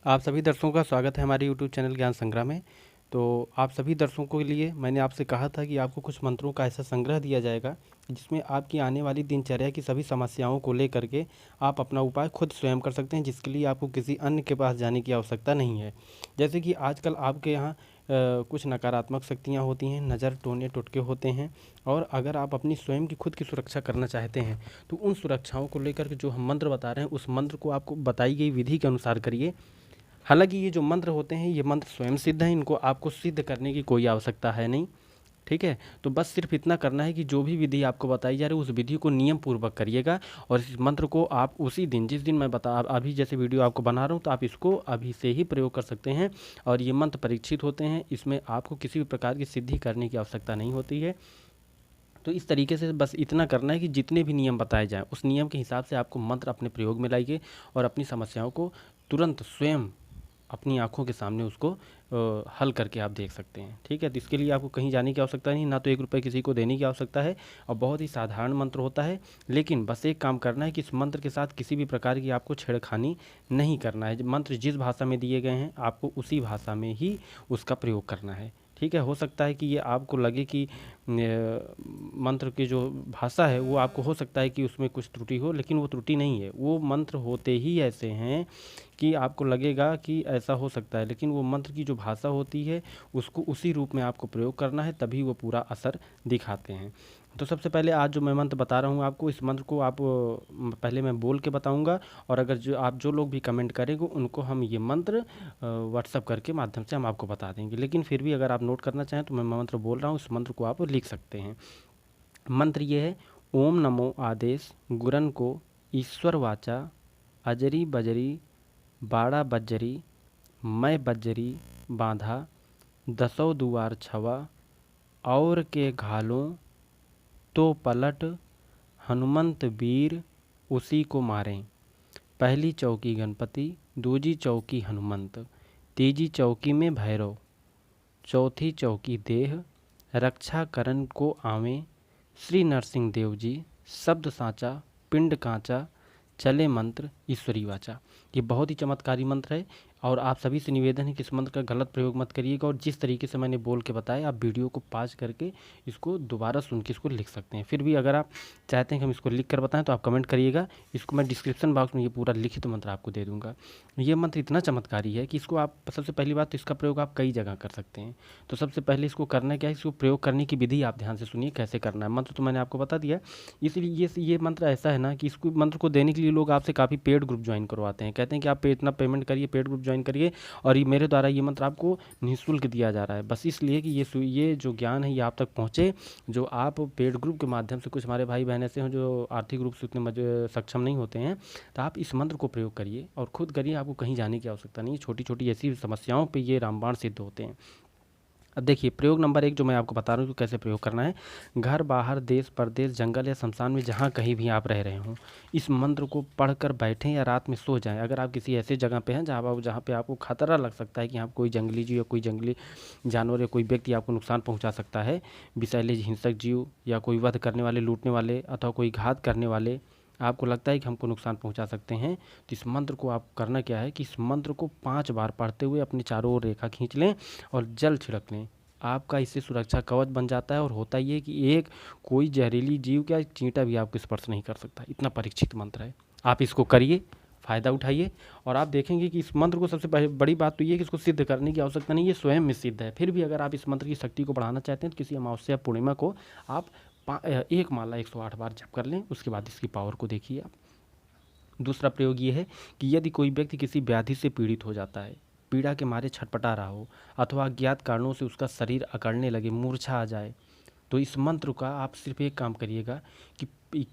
आप सभी दर्शकों का स्वागत है हमारे यूट्यूब चैनल ज्ञान संग्रह में। तो आप सभी दर्शकों के लिए मैंने आपसे कहा था कि आपको कुछ मंत्रों का ऐसा संग्रह दिया जाएगा जिसमें आपकी आने वाली दिनचर्या की सभी समस्याओं को लेकर के आप अपना उपाय खुद स्वयं कर सकते हैं, जिसके लिए आपको किसी अन्य के पास जाने की आवश्यकता नहीं है। जैसे कि आजकल आपके यहाँ कुछ नकारात्मक शक्तियाँ होती हैं, नज़र टोने टुटके होते हैं, और अगर आप अपनी स्वयं की खुद की सुरक्षा करना चाहते हैं तो उन सुरक्षाओं को लेकर के जो हम मंत्र बता रहे हैं उस मंत्र को आपको बताई गई विधि के अनुसार करिए। हालांकि ये जो मंत्र होते हैं ये मंत्र स्वयं सिद्ध हैं, इनको आपको सिद्ध करने की कोई आवश्यकता है नहीं। ठीक है, तो बस सिर्फ इतना करना है कि जो भी विधि आपको बताई जा रही है उस विधि को नियम पूर्वक करिएगा। और इस मंत्र को आप उसी दिन, जिस दिन मैं बता अभी जैसे वीडियो आपको बना रहा हूँ, तो आप इसको अभी से ही प्रयोग कर सकते हैं। और ये मंत्र परीक्षित होते हैं, इसमें आपको किसी भी प्रकार की सिद्धि करने की आवश्यकता नहीं होती है। तो इस तरीके से बस इतना करना है कि जितने भी नियम बताए जाएँ उस नियम के हिसाब से आपको मंत्र अपने प्रयोग में लाइए और अपनी समस्याओं को तुरंत स्वयं अपनी आँखों के सामने उसको हल करके आप देख सकते हैं। ठीक है, तो इसके लिए आपको कहीं जाने की आवश्यकता नहीं, ना तो 1 रुपये किसी को देने की आवश्यकता है, और बहुत ही साधारण मंत्र होता है। लेकिन बस एक काम करना है कि इस मंत्र के साथ किसी भी प्रकार की आपको छेड़खानी नहीं करना है। मंत्र जिस भाषा में दिए गए हैं आपको उसी भाषा में ही उसका प्रयोग करना है। ठीक है, हो सकता है कि ये आपको लगे कि मंत्र की जो भाषा है वो आपको हो सकता है कि उसमें कुछ त्रुटि हो, लेकिन वो त्रुटि नहीं है। वो मंत्र होते ही ऐसे हैं कि आपको लगेगा कि ऐसा हो सकता है, लेकिन वो मंत्र की जो भाषा होती है उसको उसी रूप में आपको प्रयोग करना है, तभी वो पूरा असर दिखाते हैं। तो सबसे पहले आज जो मैं मंत्र बता रहा हूँ आपको, इस मंत्र को आप पहले मैं बोल के बताऊँगा, और अगर जो लोग भी कमेंट करेंगे उनको हम ये मंत्र व्हाट्सअप करके माध्यम से हम आपको बता देंगे। लेकिन फिर भी अगर आप नोट करना चाहें तो मैं मंत्र बोल रहा हूँ, इस मंत्र को आप लिख सकते हैं। मंत्र ये है: ओम नमो आदेश गुरन को ईश्वर वाचा, अजरी बजरी बाड़ा बज्जरी, मैं बज्जरी बांधा, दसों दुआर छवा, और के घालों तो पलट, हनुमंत वीर उसी को मारें। पहली चौकी गणपति, दूजी चौकी हनुमंत, तीजी चौकी में भैरव, चौथी चौकी देह, रक्षा करन को आवें श्री नरसिंह देव जी, शब्द साचा पिंड कांचा, चले मंत्र ईश्वरी वाचा। ये बहुत ही चमत्कारी मंत्र है, और आप सभी से निवेदन है कि इस मंत्र का गलत प्रयोग मत करिएगा, और जिस तरीके से मैंने बोल के बताया आप वीडियो को पॉज करके इसको दोबारा सुन के इसको लिख सकते हैं। फिर भी अगर आप चाहते हैं कि हम इसको लिख कर बताएं तो आप कमेंट करिएगा, इसको मैं डिस्क्रिप्शन बॉक्स में ये पूरा लिखित मंत्र आपको दे दूँगा। ये मंत्र इतना चमत्कारी है कि इसको आप, सबसे पहली बात तो इसका प्रयोग आप कई जगह कर सकते हैं। तो सबसे पहले इसको करना क्या है, इसको प्रयोग करने की विधि आप ध्यान से सुनिए कैसे करना है। मंत्र तो मैंने आपको बता दिया, इसलिए ये मंत्र ऐसा है ना कि इसको मंत्र को देने के लिए लोग आपसे काफ़ी पेड ग्रुप ज्वाइन करवाते हैं, कहते हैं कि आप इतना पेमेंट करिए, पेड ग्रुप ज्वाइन करिए, और ये मेरे द्वारा ये मंत्र आपको निःशुल्क दिया जा रहा है, बस इसलिए कि ये जो ज्ञान है ये आप तक पहुँचे। जो आप पेड ग्रुप के माध्यम से, कुछ हमारे भाई बहन ऐसे हैं जो आर्थिक रूप से उतने सक्षम नहीं होते हैं, तो आप इस मंत्र को प्रयोग करिए और खुद करिए, आपको कहीं जाने की आवश्यकता नहीं है। छोटी छोटी ऐसी समस्याओं पर ये रामबाण सिद्ध होते हैं। अब देखिए, प्रयोग नंबर 1 जो मैं आपको बता रहा हूँ कि कैसे प्रयोग करना है। घर बाहर, देश परदेश, जंगल या शमशान में जहाँ कहीं भी आप रह रहे हों, इस मंत्र को पढ़कर बैठें या रात में सो जाएं। अगर आप किसी ऐसे जगह पे हैं जहाँ पे आपको खतरा लग सकता है कि यहाँ कोई जंगली जीव या कोई जंगली जानवर या कोई व्यक्ति आपको नुकसान पहुँचा सकता है, विषैले हिंसक जीव या कोई वध करने वाले, लूटने वाले अथवा कोई घात करने वाले आपको लगता है कि हमको नुकसान पहुंचा सकते हैं, तो इस मंत्र को आप करना क्या है कि इस मंत्र को 5 बार पढ़ते हुए अपने चारों ओर रेखा खींच लें और जल छिड़क लें। आपका इससे सुरक्षा कवच बन जाता है, और होता ये है कि एक कोई जहरीली जीव क्या चींटा भी आपको स्पर्श नहीं कर सकता। इतना परीक्षित मंत्र है, आप इसको करिए, फ़ायदा उठाइए, और आप देखेंगे कि इस मंत्र को, सबसे बड़ी बात तो ये है कि इसको सिद्ध करने की आवश्यकता नहीं, ये स्वयं में सिद्ध है। फिर भी अगर आप इस मंत्र की शक्ति को बढ़ाना चाहते हैं तो किसी अमावस्या पूर्णिमा को आप एक माला 108 बार जप कर लें, उसके बाद इसकी पावर को देखिए आप। दूसरा प्रयोग ये है कि यदि कोई व्यक्ति किसी व्याधि से पीड़ित हो जाता है, पीड़ा के मारे छटपटा रहा हो, अथवा अज्ञात कारणों से उसका शरीर अकड़ने लगे, मूर्छा आ जाए, तो इस मंत्र का आप सिर्फ एक काम करिएगा कि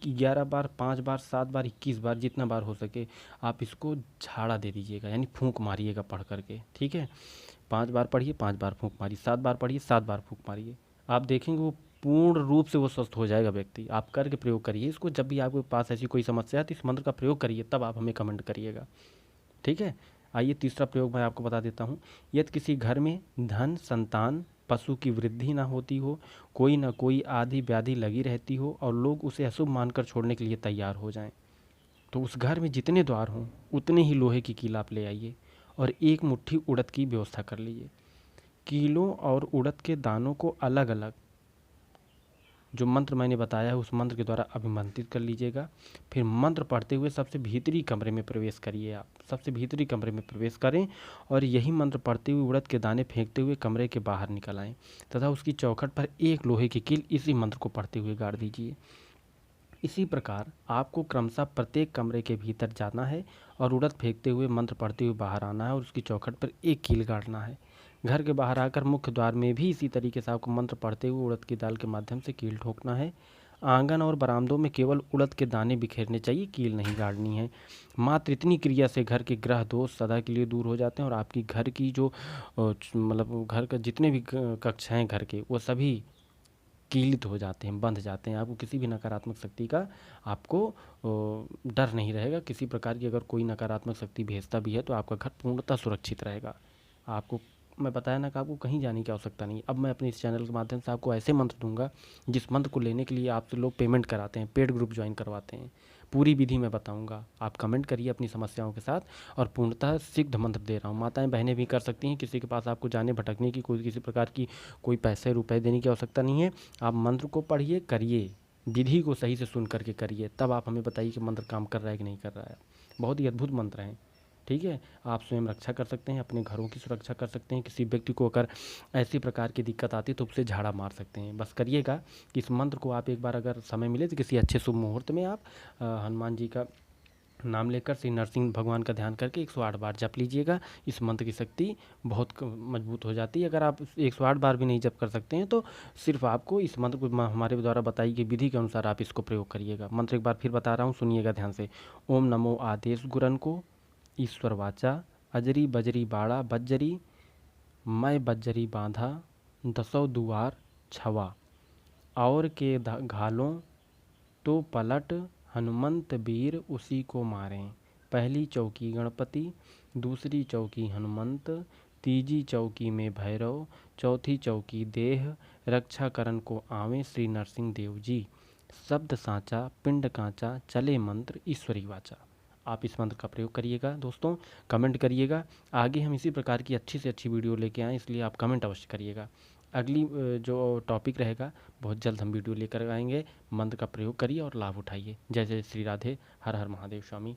11 बार, 5 बार, 7 बार, 21 बार, जितना बार हो सके आप इसको झाड़ा दे दीजिएगा, यानी फूंक मारिएगा पढ़ करके। ठीक है, 5 बार पढ़िए, 5 बार फूंक मारिए, 7 बार पढ़िए, 7 बार फूंक मारिए। आप देखेंगे वो पूर्ण रूप से वो स्वस्थ हो जाएगा व्यक्ति। आप करके प्रयोग करिए इसको, जब भी आपके पास ऐसी कोई समस्या है तो इस मंत्र का प्रयोग करिए, तब आप हमें कमेंट करिएगा। ठीक है, आइए तीसरा प्रयोग मैं आपको बता देता हूँ। यदि किसी घर में धन, संतान, पशु की वृद्धि ना होती हो, कोई ना कोई आदि व्याधि लगी रहती हो, और लोग उसे अशुभ मानकर छोड़ने के लिए तैयार हो जाएं, तो उस घर में जितने द्वार हों उतने ही लोहे की कील आप ले आइए, और 1 मुट्ठी उड़द की व्यवस्था कर लीजिए। कीलों और उड़द के दानों को अलग अलग जो मंत्र मैंने बताया है उस मंत्र के द्वारा अभिमंत्रित कर लीजिएगा। फिर मंत्र पढ़ते हुए सबसे भीतरी कमरे में प्रवेश करिए। आप सबसे भीतरी कमरे में प्रवेश करें और यही मंत्र पढ़ते हुए उड़द के दाने फेंकते हुए कमरे के बाहर निकल आएँ तथा उसकी चौखट पर एक लोहे की कील इसी मंत्र को पढ़ते हुए गाड़ दीजिए। इसी प्रकार आपको क्रमशः प्रत्येक कमरे के भीतर जाना है और उड़द फेंकते हुए मंत्र पढ़ते हुए बाहर आना है और उसकी चौखट पर एक कील गाड़ना है। घर के बाहर आकर मुख्य द्वार में भी इसी तरीके से आपको मंत्र पढ़ते हुए उड़द की दाल के माध्यम से कील ठोकना है। आंगन और बरामदों में केवल उड़द के दाने बिखेरने चाहिए, कील नहीं गाड़नी है। मात्र इतनी क्रिया से घर के ग्रह दोष सदा के लिए दूर हो जाते हैं और आपकी घर की जो मतलब घर का जितने भी कक्ष हैं घर के वो सभी कीलित हो जाते हैं, बंध जाते हैं। आपको किसी भी नकारात्मक शक्ति का आपको डर नहीं रहेगा। किसी प्रकार की अगर कोई नकारात्मक शक्ति भेजता भी है तो आपका घर पूर्णतः सुरक्षित रहेगा। आपको मैं बताया ना कि आपको कहीं जाने की आवश्यकता नहीं। अब मैं अपने इस चैनल के माध्यम से आपको ऐसे मंत्र दूंगा जिस मंत्र को लेने के लिए आपसे लोग पेमेंट कराते हैं, पेड ग्रुप ज्वाइन करवाते हैं। पूरी विधि मैं बताऊंगा। आप कमेंट करिए अपनी समस्याओं के साथ और पूर्णतः सिद्ध मंत्र दे रहा हूँ। माताएं बहनें भी कर सकती हैं। किसी के पास आपको जाने भटकने की कोई किसी प्रकार की कोई पैसे रुपए देने की आवश्यकता नहीं है। आप मंत्र को पढ़िए, करिए, विधि को सही से सुन करके करिए, तब आप हमें बताइए कि मंत्र काम कर रहा है कि नहीं कर रहा है। बहुत ही अद्भुत मंत्र हैं। ठीक है, आप स्वयं रक्षा कर सकते हैं, अपने घरों की सुरक्षा कर सकते हैं। किसी व्यक्ति को अगर ऐसी प्रकार की दिक्कत आती है तो उससे झाड़ा मार सकते हैं। बस करिएगा कि इस मंत्र को आप एक बार अगर समय मिले तो किसी अच्छे शुभ मुहूर्त में आप हनुमान जी का नाम लेकर श्री नरसिंह भगवान का ध्यान करके 108 बार जप लीजिएगा। इस मंत्र की शक्ति बहुत मजबूत हो जाती है। अगर आप 108 बार भी नहीं जप कर सकते हैं तो सिर्फ आपको इस मंत्र को हमारे द्वारा बताई गई विधि के अनुसार आप इसको प्रयोग करिएगा। मंत्र एक बार फिर बता रहा हूँ, सुनिएगा ध्यान से। ओम नमो आदेश गुरन को ईश्वर वाचा अजरी बजरी बाड़ा बज्जरी मैं बज्जरी बांधा दसों दुआर छवा और के घालों तो पलट हनुमंत वीर उसी को मारें। पहली चौकी गणपति, दूसरी चौकी हनुमंत, तीजी चौकी में भैरव, चौथी चौकी देह रक्षा करन को आवे श्री नरसिंह देव जी। शब्द साचा पिंड कांचा चले मंत्र ईश्वरी वाचा। आप इस मंत्र का प्रयोग करिएगा दोस्तों, कमेंट करिएगा। आगे हम इसी प्रकार की अच्छी से अच्छी वीडियो लेके आएँ, इसलिए आप कमेंट अवश्य करिएगा। अगली जो टॉपिक रहेगा बहुत जल्द हम वीडियो लेकर आएंगे। मंत्र का प्रयोग करिए और लाभ उठाइए। जय जय श्री राधे। हर हर महादेव स्वामी।